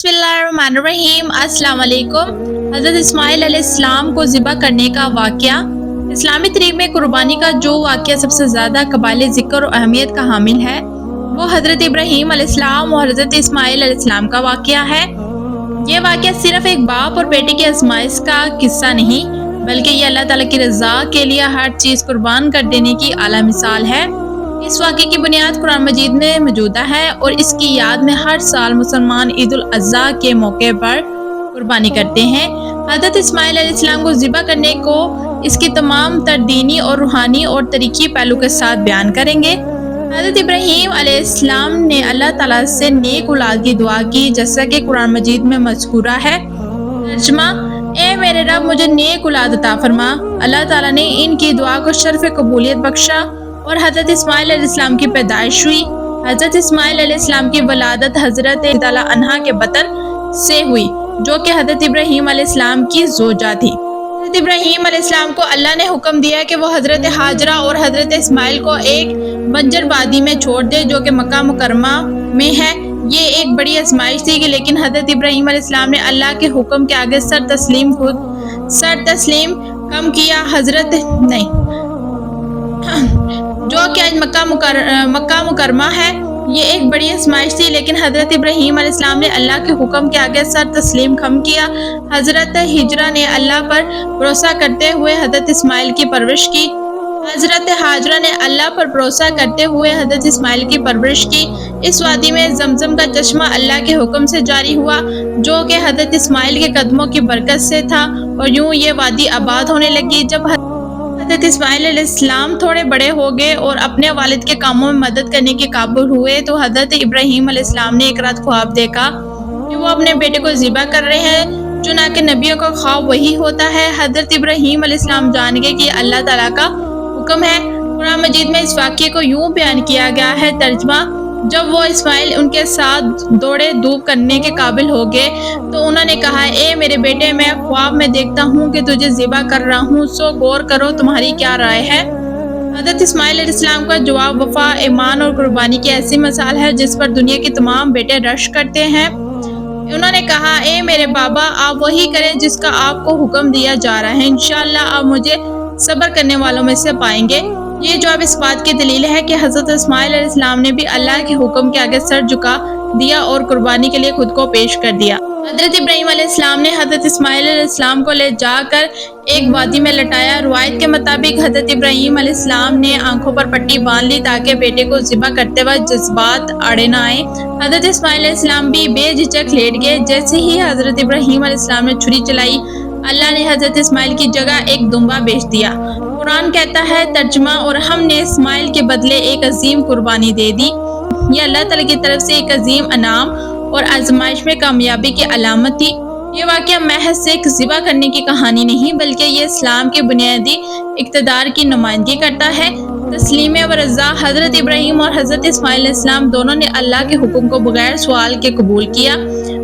बिस्मिल्लाहिर्रहमानिर्रहीम। अस्सलाम वालेकुम। हज़रत इस्माइल अलैहिस्सलाम को ज़िबा करने का वाक़या। इस्लामी तारीख़ में कुर्बानी का जो वाक़या सबसे ज़्यादा क़ाबिल ज़िक्र और अहमियत का हामिल है वो हज़रत इब्राहीम अलैहिस्सलाम और हज़रत इस्माइल अलैहिस्सलाम का वाक़या है। ये वाक़या सिर्फ़ एक बाप और बेटे की आज़माइश का किस्सा नहीं बल्कि ये अल्लाह ताला की रज़ा के लिए हर चीज़ कुर्बान कर देने की आला मिसाल है। इस वाक़े की बुनियाद कुरान मजीद में मौजूदा है और इसकी याद में हर साल मुसलमान ईद उल अज़हा के मौके पर कुर्बानी करते हैं। हज़रत इस्माइल अलैहिस्सलाम को ज़िबा करने को इसकी तमाम तर दीनी और रूहानी और तरीक़ी पहलू के साथ बयान करेंगे। हज़रत इब्राहीम अलैहिस्सलाम ने अल्लाह ताला से नेक औलाद की दुआ की जैसा कि कुरान मजीद में मज़कूरा है। तर्जुमा: ए मेरे रब मुझे नेक औलाद अता फरमा। अल्लाह ताला ने इनकी दुआ को शर्फ़ कबूलियत बख्शा और हज़रत इस्माइल अलैहिस्सलाम की पैदाइश हुई। हज़रत इस्माइल अलैहिस्सलाम की वलादत हज़रत ताला अन्हा के बतन से हुई जो कि हज़रत इब्राहीम अलैहिस्सलाम की ज़ौजा थी। हज़रत इब्राहीम अलैहिस्सलाम को अल्लाह ने हुक्म दिया कि वो हज़रत हाजरा और हज़रत इस्माइल को एक बंजर वादी में छोड़ दे जो कि मक्का मुकरमा में है। ये एक बड़ी आजमाइश थी लेकिन हज़रत इब्राहीम अलैहिस्सलाम ने अल्लाह के हुक्म के आगे सर तस्लीम कम किया। हज़रत नहीं जो कि आज मक्का मुकरमा है। ये एक बड़ी आजमाइश थी लेकिन हज़रत इब्राहीम अलैहिस्सलाम ने अल्लाह के हुक्म के आगे सर तस्लीम कम किया। हज़रत हिजरा ने अल्लाह पर भरोसा करते हुए हज़रत इस्माइल की परवरिश की। हज़रत हाजरा ने अल्लाह पर भरोसा करते हुए हज़रत इस्माइल की परवरिश की। इस वादी में जमजम का चश्मा अल्लाह के हुक्म से जारी हुआ जो कि हज़रत इस्माइल के कदमों की बरकत से था और यूं ये वादी आबाद होने लगी। जब हज़रत इस्माइल अलैहिस्सलाम थोड़े बड़े हो गए और अपने वालिद के कामों में मदद करने के काबिल हुए तो हज़रत इब्राहीम अलैहिस्सलाम ने एक रात ख्वाब देखा कि वो अपने बेटे को ज़िबा कर रहे हैं। चुनांकि नबियों का ख्वाब वही होता है। हज़रत इब्राहीम अलैहिस्सलाम जान गए कि अल्लाह ताला का हुक्म है। कुरान मजीद में इस वाक़ये को यूं बयान किया गया है। तर्जुमा: जब वो इस्माइल उनके साथ दौड़े धूप करने के काबिल हो गए तो उन्होंने कहा, ए मेरे बेटे, मैं ख्वाब में देखता हूँ कि तुझे ज़िबा कर रहा हूँ, सो गौर करो तुम्हारी क्या राय है। हज़रत इस्माइल अलैहिस्सलाम का जवाब वफ़ा, ईमान और कुर्बानी की ऐसी मिसाल है जिस पर दुनिया के तमाम बेटे रश करते हैं। उन्होंने कहा, ए मेरे बाबा, आप वही करें जिसका आपको हुक्म दिया जा रहा है। इंशाअल्लाह आप मुझे सब्र करने वालों में से पाएंगे। ये जवाब इस बात की दलील है कि हज़रत इस्माइल अलैहिस्सलाम ने भी अल्लाह के हुक्म के आगे सर झुका दिया और कुर्बानी के लिए खुद को पेश कर दिया। हज़रत इब्राहीम अलैहिस्सलाम ने हज़रत इस्माइल अलैहिस्सलाम को ले जाकर एक वादी में लटाया। रुवायत के मुताबिक हज़रत इब्राहीम अलैहिस्सलाम ने आंखों पर पट्टी बांध ली ताकि बेटे को ज़िबा करते वक्त जज्बात आड़े न आए। हज़रत इस्माइल अलैहिस्सलाम भी बेझिझक लेट गए। जैसे ही हज़रत इब्राहीम अलैहिस्सलाम ने छुरी चलाई, अल्लाह ने हज़रत इस्माइल की जगह एक दुम्बा भेज दिया। कुरान कहता है, तर्जुमा: और हमने इस्माइल के बदले एक अजीम कुर्बानी दे दी। यह अल्लाह ताला की तरफ से एक अजीम अनाम और आजमाइश में कामयाबी की अलामत थी। ये वाक़या महज एक ज़िबा करने की कहानी नहीं बल्कि ये इस्लाम के बुनियादी इक़्तिदार की नुमाइंदगी करता है। तस्लीम व रज़ा: हज़रत इब्राहीम और हज़रत इस्माइल अलैहिस्सलाम दोनों ने अल्लाह के हुक्म को बगैर सवाल के कबूल किया।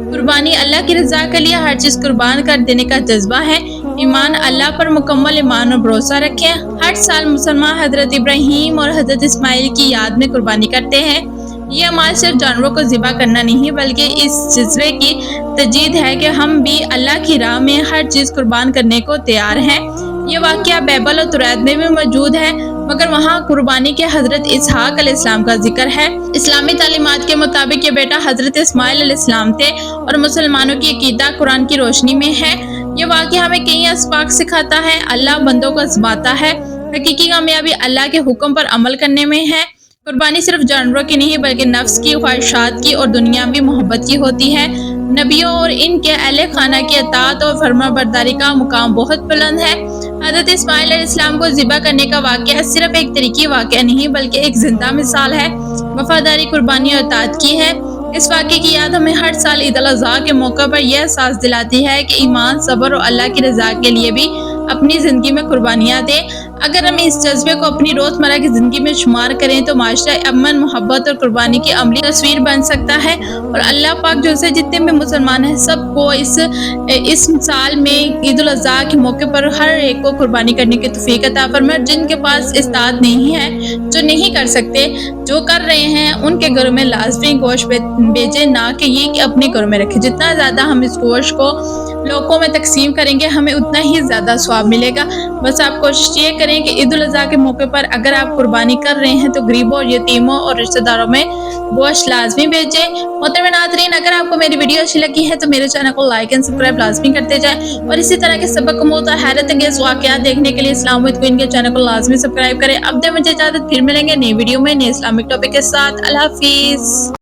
कुर्बानी अल्लाह की रज़ा के लिए हर चीज़ कुर्बान कर देने का जज्बा है। ईमान: अल्लाह पर मुकम्मल ईमान और भरोसा रखें। हर साल मुसलमान हज़रत इब्राहीम और हज़रत इस्माइल की याद में कुर्बानी करते हैं। ये अमाल सिर्फ जानवरों को ज़िबा करना नहीं बल्कि इस जज्बे की तजदीद है कि हम भी अल्लाह की राह में हर चीज़ कुर्बान करने को तैयार हैं। ये वाक़या बाइबल और तौरात में भी मौजूद है मगर वहाँ कुर्बानी के हज़रत इसहाक़ अलैहिस्सलाम का जिक्र है। इस्लामी तालीमात के मुताबिक ये बेटा हज़रत इस्माइल अलैहिस्सलाम थे और मुसलमानों की अकीदा कुरान की रोशनी में है। ये वाक़या हमें कई असबाक सिखाता है। अल्लाह बंदों को आज़माता है। हकीकी कामयाबी अल्लाह के हुक्म पर अमल करने में है। कुर्बानी सिर्फ जानवरों की नहीं बल्कि नफ्स की, ख्वाहिशात की और दुनियावी मोहब्बत की होती है। नबियों और इनके अहले खाना की अताअत और फरमाबरदारी का मुकाम बहुत बुलंद है। हज़रत इस्माइल अलैहिस्सलाम को ज़िबा करने का वाक़या सिर्फ एक तरीक़ी वाक़या नहीं बल्कि एक जिंदा मिसाल है। वफादारी, कुर्बानी और अताअत की है। इस वाक़े की याद हमें हर साल ईद उल अज़हा के मौके पर यह एहसास दिलाती है कि ईमान, सब्र और अल्लाह की रज़ा के लिए भी अपनी ज़िंदगी में कुर्बानियाँ दें। اگر ہم اس جذبے کو اپنی روزمرہ کی زندگی میں شمار کریں تو معاشرہ امن، محبت اور قربانی کی عملی تصویر بن سکتا ہے، اور اللہ پاک جو سے جتنے بھی مسلمان ہیں سب کو اس سال میں عید الاضحیٰ کے موقع پر ہر ایک کو قربانی کرنے کی توفیق عطا فرمائے۔ جن کے پاس استطاعت نہیں ہے، جو نہیں کر سکتے، جو کر رہے ہیں، ان کے گھروں میں لازمی گوشت بیچیں، نہ کہ یہ کہ اپنے گھروں میں رکھیں۔ جتنا زیادہ ہم اس گوشت کو لوگوں میں تقسیم کریں گے ہمیں اتنا ہی زیادہ ثواب ملے گا۔ بس آپ کوشش یہ کریں کہ عید الاضحیٰ کے موقع پر اگر آپ قربانی کر رہے ہیں تو غریبوں اور یتیموں اور رشتہ داروں میں گوشت لازمی بھیجیں۔ محترم ناظرین، اگر آپ کو میری ویڈیو اچھی لگی ہے تو میرے چینل کو لائک اینڈ سبسکرائب لازمی کرتے جائیں، اور اسی طرح کے سبق آموز اور حیرت انگیز واقعات دیکھنے کے لیے اسلام ود کوئین کے چینل کو لازمی سبسکرائب کریں۔ اب دیں مجھے اجازت، پھر ملیں گے نئی ویڈیو میں نئے اسلامک ٹاپک کے ساتھ۔ اللہ حافظ۔